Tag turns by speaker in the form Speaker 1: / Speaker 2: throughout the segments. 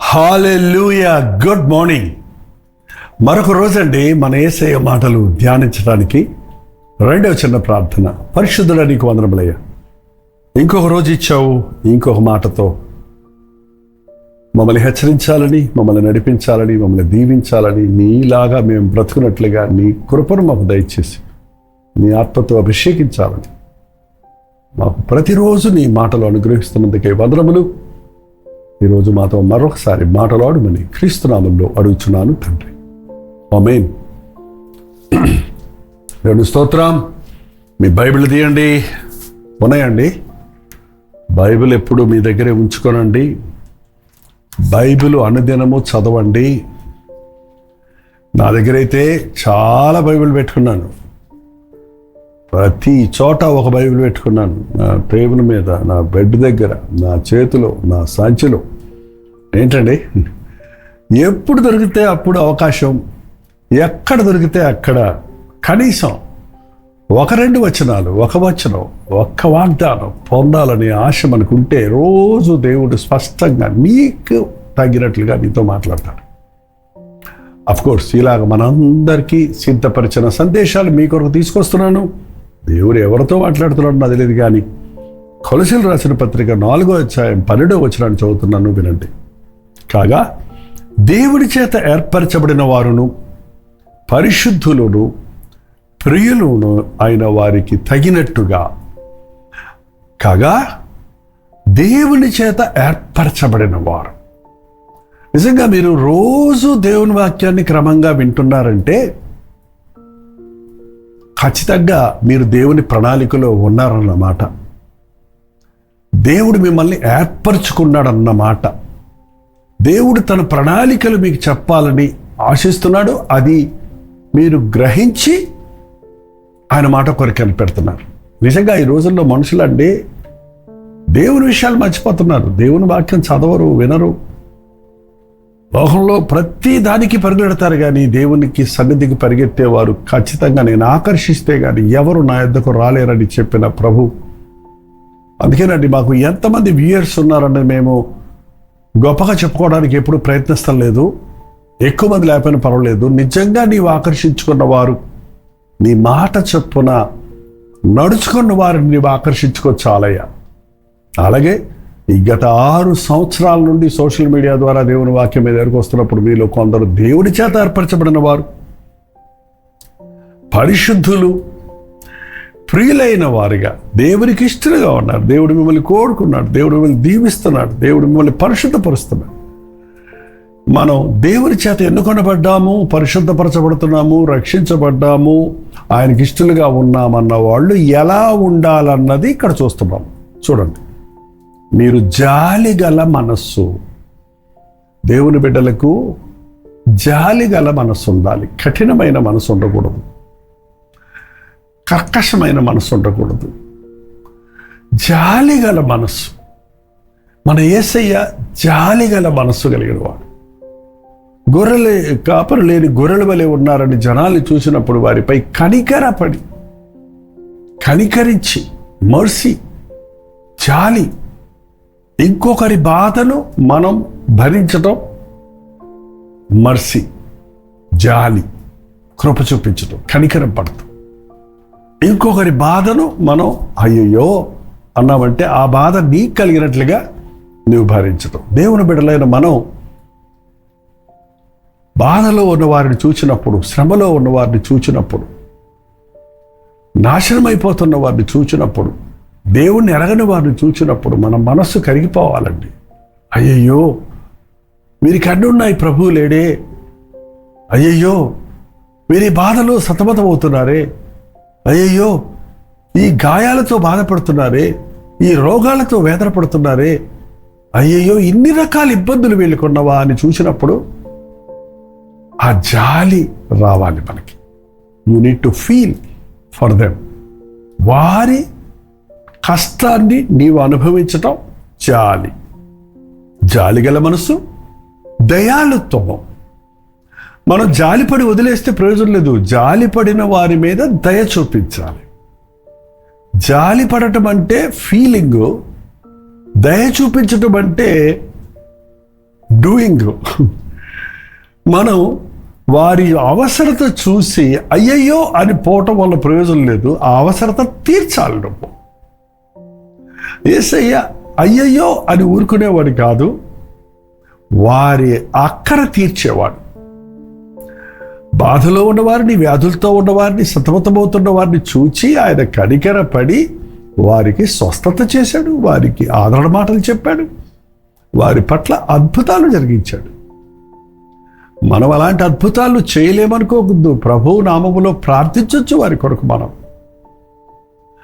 Speaker 1: హల్లెలూయా. Good morning. మరొక రోజండి మన యేసయ్య మాటలు ధ్యానించడానికి రెండవ చిన్న ప్రార్థన. పరిశుద్ధుడా నీకు వందనములయ్యా, ఇంకొక రోజు ఇచ్చావు, ఇంకొక మాటతో మమ్మల్ని హెచ్చరించాలని, మమ్మల్ని నడిపించాలని, మమ్మల్ని దీవించాలని, నీలాగా మేము బ్రతుకున్నట్లుగా నీ కృపను మాకు దయచేసి నీ ఆత్మతో అభిషేకించాలని మాకు ప్రతిరోజు నీ మాటలు అనుగ్రహిస్తున్నందుకే వందనములు. ఈరోజు మాతో మరొకసారి మాటలాడమని క్రీస్తు నామములో అడుగుచున్నాను తండ్రి, ఆమేన్. రెండు స్తోత్రం. మీ బైబిల్ తీయండి. ఉన్నాయండి? బైబిల్ ఎప్పుడు మీ దగ్గరే ఉంచుకోనండి. బైబిల్ అనుదినము చదవండి. నా దగ్గర అయితే చాలా బైబిల్ పెట్టుకున్నాను. ప్రతి చోట ఒక బైబిల్ పెట్టుకున్నాను. నా టేబుల్ మీద, నా బెడ్ దగ్గర, నా చేతిలో, నా సంచిలో. ఏంటండి, ఎప్పుడు దొరికితే అప్పుడు అవకాశం, ఎక్కడ దొరికితే అక్కడ కనీసం ఒక రెండు వచనాలు, ఒక వచనం, ఒక్క వాగ్దానం పొందాలని ఆశ మనకుంటే రోజు దేవుడు స్పష్టంగా నీకు తగినట్లుగా నీతో మాట్లాడతాడు. అఫ్కోర్స్ ఇలాగ మనందరికీ సిద్ధపరిచిన సందేశాలు మీ కొరకు తీసుకొస్తున్నాను. దేవుడు ఎవరితో మాట్లాడుతున్నాడు నాకు తెలియదు, కానీ కొలసీలు రాసిన పత్రిక 4వ అధ్యాయం 12వ వచనాన్ని చదువుతున్నాను, వినండి. కాగా దేవుడి చేత ఏర్పరచబడిన వారును పరిశుద్ధులను ప్రియులను అయిన వారికి తగినట్టుగా, కాగా దేవుని చేత ఏర్పరచబడిన వారు. నిజంగా మీరు రోజు దేవుని వాక్యాన్ని క్రమంగా వింటున్నారంటే ఖచ్చితంగా మీరు దేవుని ప్రణాళికలో ఉన్నారన్నమాట. దేవుడు మిమ్మల్ని ఏర్పరచుకున్నాడన్నమాట. దేవుడు తన ప్రణాళికలు మీకు చెప్పాలని ఆశిస్తున్నాడు. అది మీరు గ్రహించి ఆయన మాట కొరకు కనిపెడుతున్నారు. నిజంగా ఈ రోజుల్లో మనుషులండి దేవుని విషయాలు మర్చిపోతున్నారు. దేవుని వాక్యం చదవరు, వినరు. లోకంలో ప్రతి దానికి పరిగెడతారు, కానీ దేవునికి సన్నిధికి పరిగెత్తేవారు ఖచ్చితంగా నేను ఆకర్షిస్తే కానీ ఎవరు నా యొద్దకు రాలేరని చెప్పిన ప్రభు. అందుకేనండి మాకు ఎంతమంది వ్యూయర్స్ ఉన్నారని మేము గొప్పగా చెప్పుకోవడానికి ఎప్పుడు ప్రయత్నిస్తాం లేదు. ఎక్కువ మంది లేకపోయినా పర్వాలేదు. నిజంగా నీవు ఆకర్షించుకున్న వారు, నీ మాట చొప్పున నడుచుకున్న వారిని నీవు ఆకర్షించుకో చాలయ్యా. అలాగే ఈ గత 6 సంవత్సరాల నుండి సోషల్ మీడియా ద్వారా దేవుని వాక్యం మీద ఎదురుకు వస్తున్నప్పుడు మీలో కొందరు దేవుడి చేత ఏర్పరచబడిన వారు, పరిశుద్ధులు, ప్రియులైన వారిగా దేవునికి ఇష్టలుగా ఉన్నారు. దేవుడు మిమ్మల్ని కోరుకున్నాడు, దేవుడు మిమ్మల్ని దీవిస్తున్నాడు, దేవుడు మిమ్మల్ని పరిశుద్ధపరుస్తున్నాడు. మనం దేవుని చేత ఎన్నుకొనబడ్డాము, పరిశుద్ధపరచబడుతున్నాము, రక్షించబడ్డాము, ఆయనకి ఇష్టలుగా ఉన్నామన్న వాళ్ళు ఎలా ఉండాలన్నది ఇక్కడ చూస్తున్నాం. చూడండి, మీరు జాలిగల మనస్సు. దేవుని బిడ్డలకు జాలిగల మనస్సు ఉండాలి. కఠినమైన మనసు ఉండకూడదు, కర్కశమైన మనసు ఉండకూడదు. జాలిగల మనస్సు. మన యేసయ్య జాలిగల మనస్సు కలిగిన వాడు. కాపరు లేని గొర్రెల వలె ఉన్నారని జనాల్ని చూసినప్పుడు వారిపై కనికరపడి, కనికరించి, మర్సీ, జాలి, ఇంకొకరి బాధను మనం భరించటం, మర్సీ, జాలి, కృప చూపించటం, కనికరం పడటం. ఇంకొకరి బాధను మనం అయ్యయ్యో అన్నామంటే ఆ బాధ నీకు కలిగినట్లుగా నువ్వు భరించటం. దేవుని బిడ్డలైన మనం బాధలో ఉన్న వారిని చూచినప్పుడు, శ్రమలో ఉన్న వారిని చూచినప్పుడు, నాశనమైపోతున్న వారిని చూచినప్పుడు, దేవుణ్ణి ఎరగని వారిని చూచినప్పుడు మన మనస్సు కరిగిపోవాలండి. అయ్యయ్యో వీరికి అడ్డున్నాయి, ప్రభువు లేడే. అయ్యయ్యో వీరి బాధలో సతమతమవుతున్నారే. అయ్యయ్యో ఈ గాయాలతో బాధపడుతున్నారే, ఈ రోగాలతో వేదన పడుతున్నారే. అయ్యయ్యో ఇన్ని రకాల ఇబ్బందులు వీళ్ళకున్నవా అని చూసినప్పుడు ఆ జాలి రావాలి మనకి. You need to feel for them. వారి కష్టాన్ని నీవు అనుభవించటం జాలి. జాలిగల మనసు, దయాళుత్వము. మనం జాలిపడి వదిలేస్తే ప్రయోజనం లేదు. జాలిపడిన వారి మీద దయ చూపించాలి. జాలిపడటం అంటే ఫీలింగ్, దయ చూపించటం అంటే డూయింగ్. మనం వారి అవసరత చూసి అయ్యయ్యో అని పోవటం వల్ల ప్రయోజనం లేదు. ఆ అవసరత తీర్చాలి నువ్వు. యేసయ్య అయ్యయ్యో అని ఊరుకునేవాడు కాదు, వారి అక్కర తీర్చేవాడు. బాధలో ఉన్నవారిని, వ్యాధులతో ఉన్నవారిని, సతమతమవుతున్న వారిని చూచి ఆయన కనికరపడి వారికి స్వస్థత చేశాడు, వారికి ఆదరణ మాటలు చెప్పాడు, వారి పట్ల అద్భుతాలు జరిగించాడు. మనం అలాంటి అద్భుతాలు చేయలేమనుకోవద్దు. ప్రభువు నామములో ప్రార్థించవచ్చు వారి కొరకు. మనం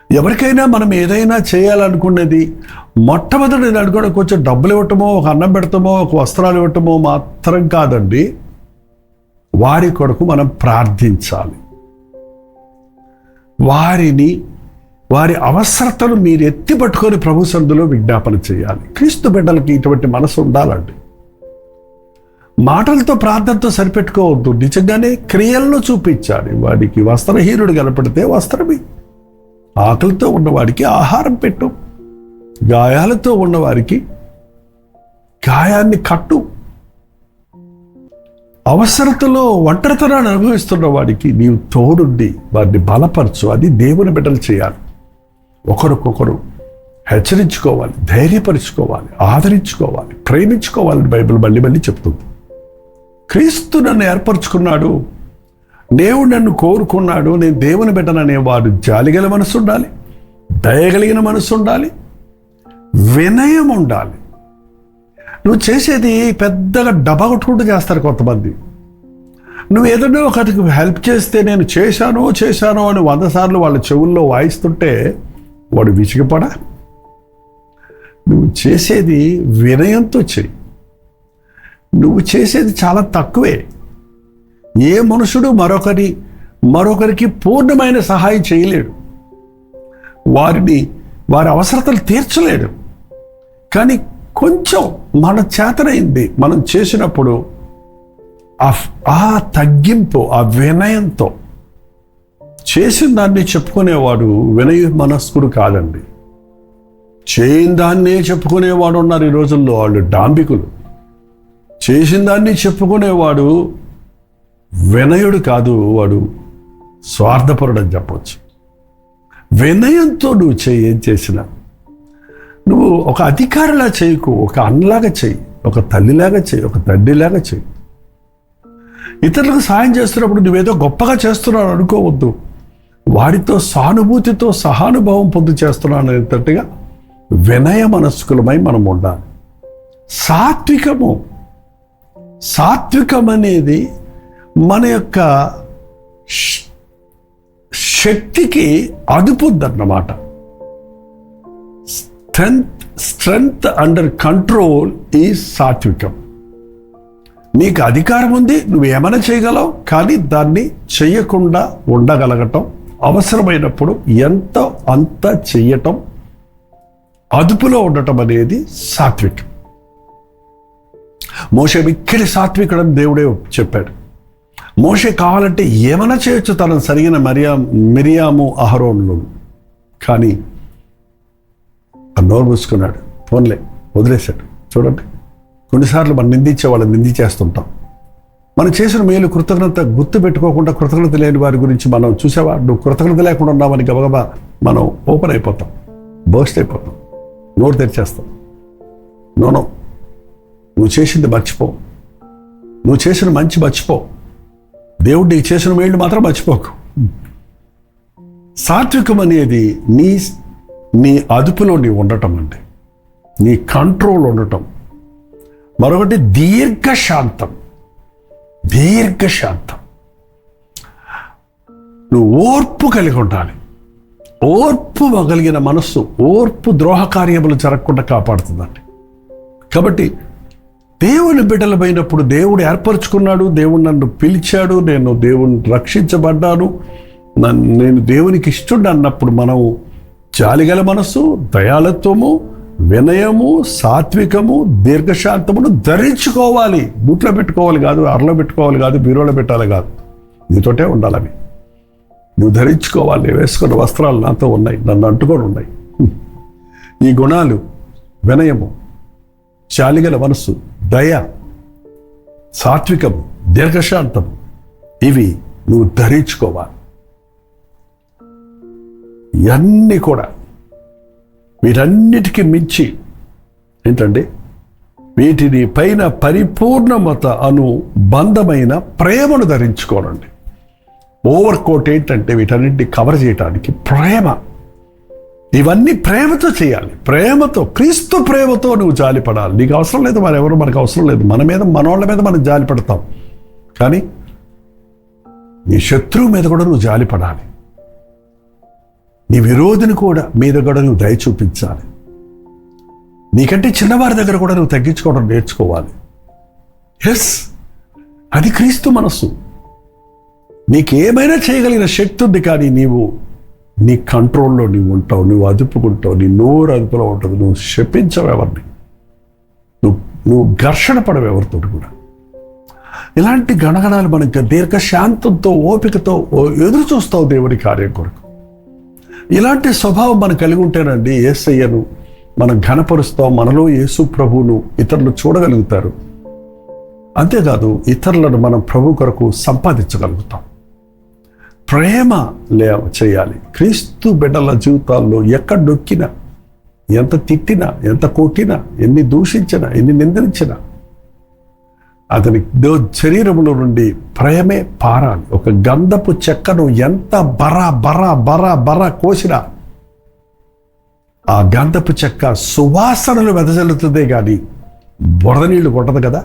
Speaker 1: ఎవరికైనా మనం ఏదైనా చేయాలనుకునేది మొట్టమొదటి నేను అనుకోవడం కొంచెం డబ్బులు ఇవ్వటమో, ఒక అన్నం పెడతామో, ఒక వస్త్రాలు ఇవ్వటమో మాత్రం కాదండి. వారి కొరకు మనం ప్రార్థించాలి. వారి అవసరతను మీరు ఎత్తి పట్టుకొని ప్రభు సన్నిధిలో విజ్ఞాపన చేయాలి. క్రీస్తు బిడ్డలకి ఇటువంటి మనసు ఉండాలండి. మాటలతో ప్రార్థనతో సరిపెట్టుకోవద్దు, నిజంగానే క్రియల్లో చూపించాలి. వాడికి వస్త్రహీనుడు కనపడితే వస్త్రమే, ఆకలితో ఉన్నవాడికి ఆహారం పెట్టు, గాయాలతో ఉన్నవారికి గాయాన్ని కట్టు, అవసరతలో ఒంటరితనాన్ని అనుభవిస్తున్న వాడికి నీవు తోడుండి వారిని బలపరచు. అది దేవుని బిడ్డలు చేయాలి. ఒకరికొకరు హెచ్చరించుకోవాలి, ధైర్యపరుచుకోవాలి, ఆదరించుకోవాలి, ప్రేమించుకోవాలని బైబిల్ మళ్ళీ మళ్ళీ చెప్తుంది. క్రీస్తు నన్ను ఏర్పరచుకున్నాడు, దేవుడు నన్ను కోరుకున్నాడు, నేను దేవుని బిడ్డననే వాడు జాలిగల మనసు ఉండాలి, దయగలిగిన మనసు ఉండాలి, వినయం ఉండాలి. నువ్వు చేసేది పెద్దగా డబ్బా కొట్టుకుంటూ చేస్తారు కొంతమంది. నువ్వు ఏదైనా ఒకరికి హెల్ప్ చేస్తే నేను చేశాను అని 100 సార్లు వాళ్ళ చెవుల్లో వాయిస్తుంటే వాడు విసిగిపడా? నువ్వు చేసేది వినయంతో చెయ్యి. నువ్వు చేసేది చాలా తక్కువే. ఏ మనుషుడు మరొకరికి పూర్ణమైన సహాయం చేయలేడు, వారి అవసరతలు తీర్చలేడు. కానీ కొంచెం మన చేతనైంది మనం చేసినప్పుడు ఆ తగ్గింపు, ఆ వినయంతో చేసిన దాన్ని చెప్పుకునేవాడు వినయ మనస్కుడు కాదండి. చేయని దాన్నే చెప్పుకునేవాడు ఉన్నారు ఈ రోజుల్లో. వాళ్ళు డాంబికులు. చేసిన దాన్ని చెప్పుకునేవాడు వినయుడు కాదు, వాడు స్వార్థపరుడు అని చెప్పవచ్చు. వినయంతో నువ్వు ఏం చేసినా నువ్వు ఒక అధికారిలా చేయకు, ఒక అన్నలాగా చెయ్యి, ఒక తల్లిలాగా చెయ్యి, ఒక తండ్రిలాగా చెయ్యి. ఇతరులకు సాయం చేస్తున్నప్పుడు నువ్వేదో గొప్పగా చేస్తున్నావు అనుకోవద్దు. వాడితో సానుభూతితో సహానుభావం పొందు చేస్తున్నాను అనేటట్టుగా వినయ మనస్కులమై మనం ఉండాలి. సాత్వికం అనేది మన యొక్క శక్తికి అదుపుద్దన్నమాట. స్ట్రెంగ్త్ అండర్ కంట్రోల్ ఈజ్ సాత్వికం. నీకు అధికారం ఉంది, నువ్వేమైనా చేయగలవు, కానీ దాన్ని చెయ్యకుండా ఉండగలగటం, అవసరమైనప్పుడు ఎంతో అంత చెయ్యటం, అదుపులో ఉండటం అనేది సాత్వికం. మోషే మిక్కిలి సాత్వికుడని దేవుడే చెప్పాడు. మోషే కావాలంటే ఏమైనా చేయొచ్చు తనను సరిగిన మిరియాము అహరోనులు, కానీ నోరు మూసుకున్నాడు. ఫోన్లే వదిలేశాడు. చూడండి, కొన్నిసార్లు మనం వాళ్ళని నిందించేస్తుంటాం. మనం చేసిన మేలు కృతజ్ఞత గుర్తు పెట్టుకోకుండా, కృతజ్ఞత లేని వారి గురించి మనం చూసావా, నువ్వు కృతజ్ఞత లేకుండా ఉన్నామని గబగబా మనం ఓపెన్ అయిపోతాం, బర్స్ట్ అయిపోతాం, నోరు తెరిచేస్తాం. నువ్వు చేసింది మర్చిపో, నువ్వు చేసిన మంచి మర్చిపో, దేవుడు నీకు చేసిన మేళ్ళు మాత్రం మర్చిపోకు. సాత్వికం అనేది నీ అదుపులో నీవు ఉండటం అండి, నీ కంట్రోల్ ఉండటం. మరొకటి దీర్ఘశాంతం. నువ్వు ఓర్పు కలిగి ఉండాలి. ఓర్పు కలిగిన మనస్సు, ఓర్పు ద్రోహ కార్యములు జరగకుండా కాపాడుతుందండి. కాబట్టి దేవుని బిడ్డలమైనప్పుడు దేవుడు ఏర్పరచుకున్నాడు, దేవుడు నన్ను పిలిచాడు, నేను దేవుని రక్షించబడ్డాను, నేను దేవునికి ఇష్టడు అన్నప్పుడు మనం జాలిగల మనసు, దయాళత్వము, వినయము, సాత్వికము, దీర్ఘశాంతమును ధరించుకోవాలి. బూట్లో పెట్టుకోవాలి కాదు, అరలో పెట్టుకోవాలి కాదు, బీరోలో పెట్టాలి కాదు, నీతోటే ఉండాలి. అవి నువ్వు ధరించుకోవాలి. వేసుకున్న వస్త్రాలు నాతో ఉన్నాయి, నన్ను అంటుకొని ఉన్నాయి. ఈ గుణాలు వినయము, జాలిగల మనసు, దయ, సాత్వికము, దీర్ఘశాంతము, ఇవి నువ్వు ధరించుకోవాలి. ఇవన్నీ కూడా వీటన్నిటికీ మించి ఏంటంటే వీటిని పైన పరిపూర్ణమత అను బంధమైన ప్రేమను ధరించుకోనండి. ఓవర్ కోట్ ఏంటంటే వీటన్నిటిని కవర్ చేయడానికి ప్రేమ. ఇవన్నీ ప్రేమతో చేయాలి. ప్రేమతో, క్రీస్తు ప్రేమతో నువ్వు జాలిపడాలి. నీకు అవసరం లేదు, మరెవరు మనకు అవసరం లేదు. మనోళ్ళ మీద మనం జాలిపడతాం, కానీ నీ శత్రువు మీద కూడా నువ్వు జాలిపడాలి. నీ విరోధిని కూడా మీద కూడా నువ్వు దయ చూపించాలి. నీకంటే చిన్నవారి దగ్గర కూడా నువ్వు తగ్గించుకోవడం నేర్చుకోవాలి. ఎస్, అది క్రీస్తు మనస్సు. నీకేమైనా చేయగలిగిన శక్తి ఉంది, కానీ నీ కంట్రోల్లో నీవు ఉంటావు, నువ్వు అదుపుకుంటావు, నీ నోరు అదుపులో ఉంటుంది. నువ్వు శపించవు ఎవరిని, నువ్వు ఘర్షణ పడవు ఎవరితో కూడా. ఇలాంటి గణగణాలు మనకు దీర్ఘశాంతంతో, ఓపికతో ఎదురు చూస్తావు దేవుడి కార్యం కొరకు. ఇలాంటి స్వభావం మనం కలిగి ఉంటేనండి యేసయ్యను మనం ఘనపరుస్తాం, మనలో యేసు ప్రభువును ఇతరులు చూడగలుగుతారు. అంతేకాదు ఇతరులను మనం ప్రభు కొరకు సంపాదించగలుగుతాం. ప్రేమ చేయాలి. క్రీస్తు బిడ్డల జీవితాల్లో ఎక్కడ నొక్కినా, ఎంత తిట్టినా, ఎంత కొట్టినా, ఎన్ని దూషించినా, ఎన్ని నిందించినా అతని శరీరంలో నుండి ప్రేమే పారాలి. ఒక గంధపు చెక్కను ఎంత బరా కోసినా ఆ గంధపు చెక్క సువాసనలు వెదజల్లుతుందే కానీ బురద నీళ్లు కొట్టదు కదా.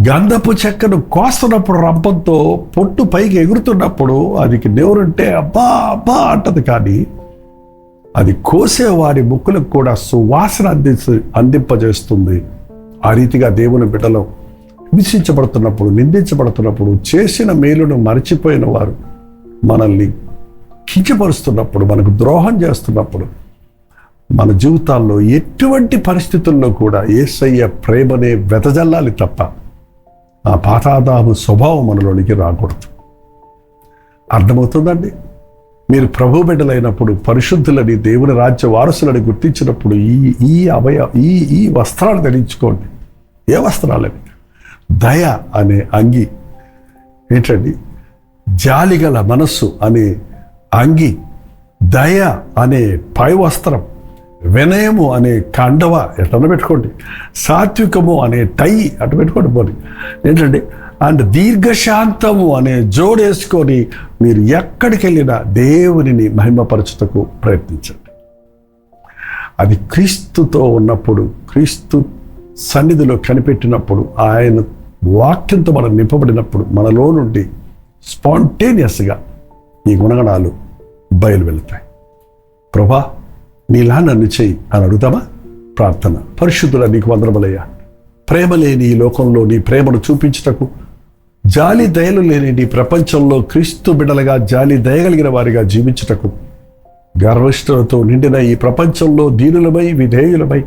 Speaker 1: గంధపు చెక్కను కోస్తున్నప్పుడు రంపంతో పొట్టు పైకి ఎగురుతున్నప్పుడు అది నేవరుంటే అబ్బా అబ్బా అంటది, కానీ అది కోసే వారి ముక్కులకు కూడా సువాసన అందింపజేస్తుంది. ఆ రీతిగా దేవుని బిడ్డలో హింసించబడుతున్నప్పుడు, నిందించబడుతున్నప్పుడు, చేసిన మేలును మరచిపోయిన వారు మనల్ని కించపరుస్తున్నప్పుడు, మనకు ద్రోహం చేస్తున్నప్పుడు, మన జీవితాల్లో ఎటువంటి పరిస్థితుల్లో కూడా యేసయ్య ప్రేమనే వెదజల్లాలి తప్ప ఆ పాతాదాము స్వభావం మనలోనికి రాకూడదు. అర్థమవుతుందండి? మీరు ప్రభు బిడ్డలైనప్పుడు, పరిశుద్ధులని, దేవుని రాజ్య వారసులని గుర్తించినప్పుడు ఈ వస్త్రాలు ధరించుకోండి. ఏ వస్త్రాలని? దయ అనే అంగి ఏంటండి, జాలిగల మనస్సు అనే అంగి, దయ అనే పై వస్త్రం, వినయము అనే కండవ ఎట్లా పెట్టుకోండి, సాత్వికము అనే టై అటు పెట్టుకోండి పోనీ ఏంటంటే, అండ్ దీర్ఘశాంతము అనే జోడేసుకొని మీరు ఎక్కడికి వెళ్ళినా దేవునిని మహిమపరచుటకు ప్రయత్నించండి. అది క్రీస్తుతో ఉన్నప్పుడు, క్రీస్తు సన్నిధిలో కనిపెట్టినప్పుడు, ఆయన వాక్యంతో మనం నింపబడినప్పుడు మనలో నుండి స్పాంటేనియస్గా ఈ గుణగణాలు బయలు వెళుతాయి. ప్రభా నీలా నన్ను చెయ్యి అని అడుగుతామా? ప్రార్థన. పరిశుద్ధుల నీకు వందనములయ్యా, ప్రేమ లేని ఈ లోకంలో నీ ప్రేమను చూపించుటకు, జాలి దయలు లేని నీ ప్రపంచంలో క్రీస్తు బిడ్డలుగా జాలి దయగలిగిన వారిగా జీవించుటకు, గర్విష్ఠులతో నిండిన ఈ ప్రపంచంలో దీనులమై, విధేయులమై,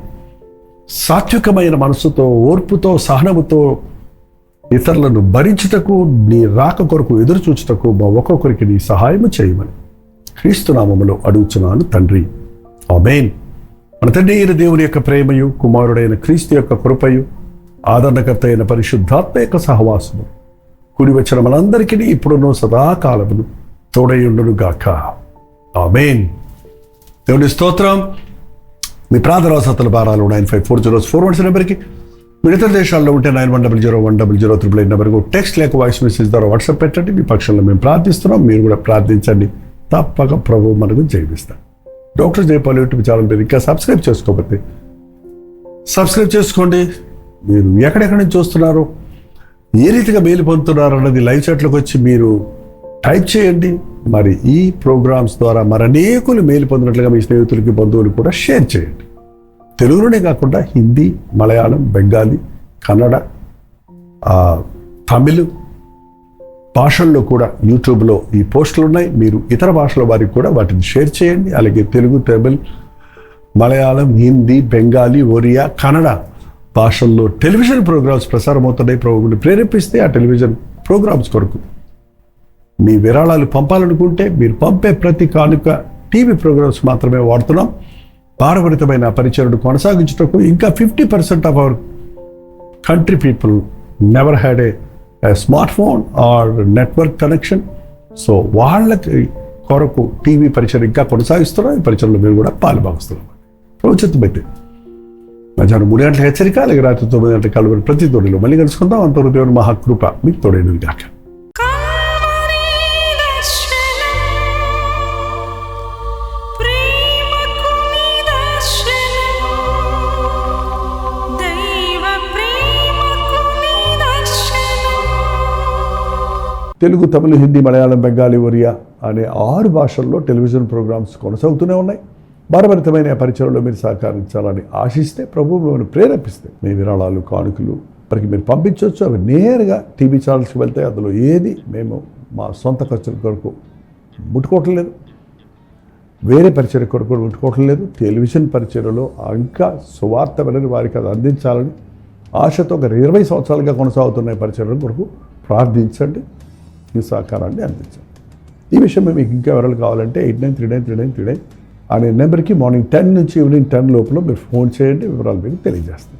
Speaker 1: సాత్వికమైన మనసుతో, ఓర్పుతో, సహనముతో ఇతరులను భరించుటకు, నీ రాక కొరకు ఎదురు చూచుటకు మా ఒక్కొక్కరికి నీ సహాయము చేయమని క్రీస్తు నామములో అడుగుచున్నాను తండ్రి, ఆమేన్. మన తండ్రి అయిన దేవుని యొక్క ప్రేమయు, కుమారుడైన క్రీస్తు యొక్క కృపయు, ఆదరణకర్త అయిన పరిశుద్ధాత్మ యొక్క సహవాసము కూడి వచ్చిన మనందరికీ ఇప్పుడును సదాకాలమును తోడయుండును గాక, ఆమేన్. దేవుని స్తోత్రం. మీ ప్రార్థన అవసరతల భారాలు 954041 నెంబర్కి, మీరు ఇతర దేశాల్లో ఉంటే 91001000 నెంబర్కు టెక్స్ట్ లేక వాయిస్ మెసేజ్ ద్వారా వాట్సాప్ పెట్టండి. మీ పక్షంలో మేము ప్రార్థిస్తున్నాం, మీరు కూడా ప్రార్థించండి. తప్పక ప్రభు మనకు జయమిస్తాం. డాక్టర్ జయపాల్ యూట్యూబ్ ఛానల్ మీరు ఇంకా సబ్స్క్రైబ్ చేసుకోకపోతే సబ్స్క్రైబ్ చేసుకోండి. మీరు ఎక్కడెక్కడి నుంచి చూస్తున్నారో, ఏ రీతిగా మేలు పొందుతున్నారు అన్నది లైవ్ చాట్లోకి వచ్చి మీరు టైప్ చేయండి. మరి ఈ ప్రోగ్రామ్స్ ద్వారా మరనేకులు మేలు పొందినట్లుగా మీ స్నేహితులకి, బంధువులు కూడా షేర్ చేయండి. తెలుగులోనే కాకుండా హిందీ, మలయాళం, బెంగాలీ, కన్నడ, తమిళ్ భాషల్లో కూడా యూట్యూబ్లో ఈ పోస్టులు ఉన్నాయి. మీరు ఇతర భాషల వారికి కూడా వాటిని షేర్ చేయండి. అలాగే తెలుగు, తమిళ్, మలయాళం, హిందీ, బెంగాలీ, ఒరియా, కన్నడ భాషల్లో టెలివిజన్ ప్రోగ్రామ్స్ ప్రసారం అవుతున్నాయి. ప్రభువుని ప్రేరేపిస్తే ఆ టెలివిజన్ ప్రోగ్రామ్స్ కొరకు మీ విరాళాలు పంపాలనుకుంటే మీరు పంపే ప్రతి కానుక టీవీ ప్రోగ్రామ్స్ మాత్రమే వాడుతున్నాం. భారభరితమైన పరిచయను కొనసాగించటకు ఇంకా 50% of our country people never had a smart phone are network connection. So వాళ్ళకి కొరకు టీవీ పరిచయం ఇంకా కొనసాగిస్తున్నాం. ఈ పరిచయంలో మీరు కూడా పాలుభాగిస్తున్నాం. ప్రభుత్వం పెట్టి మధ్యాహ్నం 3 గంటల హెచ్చరిక, అలాగే రాత్రి 9 గంటల కలువరి ప్రతి తోడిలో మళ్ళీ కలుసుకుందాం. అంతవరకు దేవుని మహాకృప మీకు తోడైనది కాక. తెలుగు, తమిళ, హిందీ, మలయాళం, బెంగాలీ, ఒరియా అనే 6 భాషల్లో టెలివిజన్ ప్రోగ్రామ్స్ కొనసాగుతూనే ఉన్నాయి. భారభరితమైన పరిచయంలో మీరు సహకరించాలని ఆశిస్తే, ప్రభువు మిమ్మల్ని ప్రేరేపిస్తే మీ విరాళాలు, కానుకలు మనకి మీరు పంపించవచ్చు. అవి నేరుగా టీవీ ఛానల్స్కి వెళ్తాయి. అందులో ఏది మేము మా సొంత ఖర్చుల కొరకు ముట్టుకోవటం లేదు, వేరే పరిచయం కొరకు ముట్టుకోవటం లేదు. టెలివిజన్ పరిచయలో ఇంకా సువార్త వినని వారికి అది అందించాలని ఆశతో ఒక 20 సంవత్సరాలుగా కొనసాగుతున్న పరిచయం కొరకు ప్రార్థించండి. ఈ సహకారాన్ని అందించండి. ఈ విషయం మీకు ఇంకా వివరాలు కావాలంటే 89393939 అనే నెంబర్కి మార్నింగ్ 10 నుంచి ఈవినింగ్ 10 లోపల మీరు ఫోన్ చేయండి. వివరాలు మీకు తెలియజేస్తాం.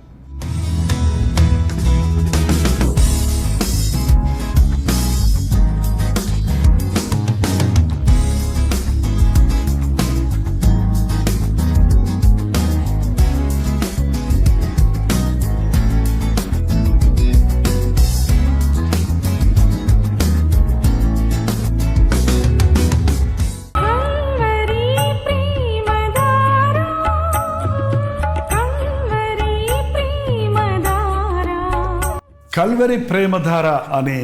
Speaker 1: కల్వరి ప్రేమధార అనే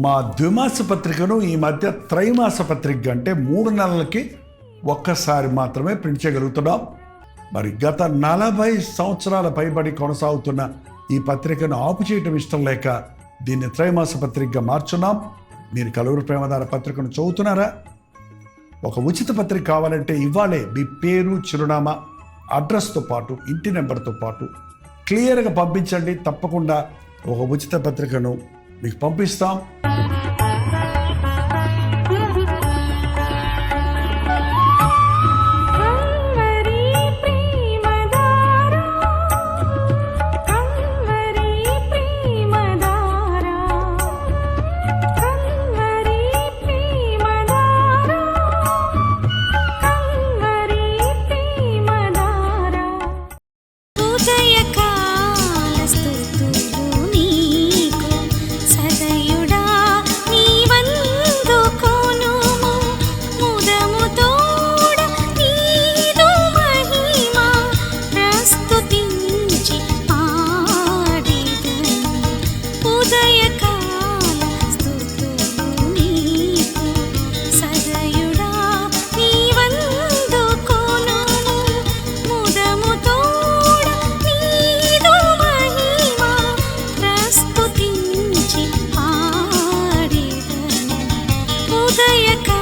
Speaker 1: మా ద్విమాస పత్రికను ఈ మధ్య త్రైమాస పత్రిక అంటే 3 నెలలకి ఒక్కసారి మాత్రమే ప్రింట్ చేయగలుగుతున్నాం. మరి గత 40 సంవత్సరాల పైబడి కొనసాగుతున్న ఈ పత్రికను ఆపు చేయటం ఇష్టం లేక దీన్ని త్రైమాస పత్రికగా మార్చున్నాం. మీరు కల్వరి ప్రేమధార పత్రికను చదువుతున్నారా? ఒక ఉచిత పత్రిక కావాలంటే ఇవ్వాలే మీ పేరు, చిరునామా, అడ్రస్తో పాటు ఇంటి నెంబర్తో పాటు క్లియర్గా పంపించండి. తప్పకుండా ఒక ఉచిత పత్రికను మీకు పంపిస్తాం.
Speaker 2: ఉదయక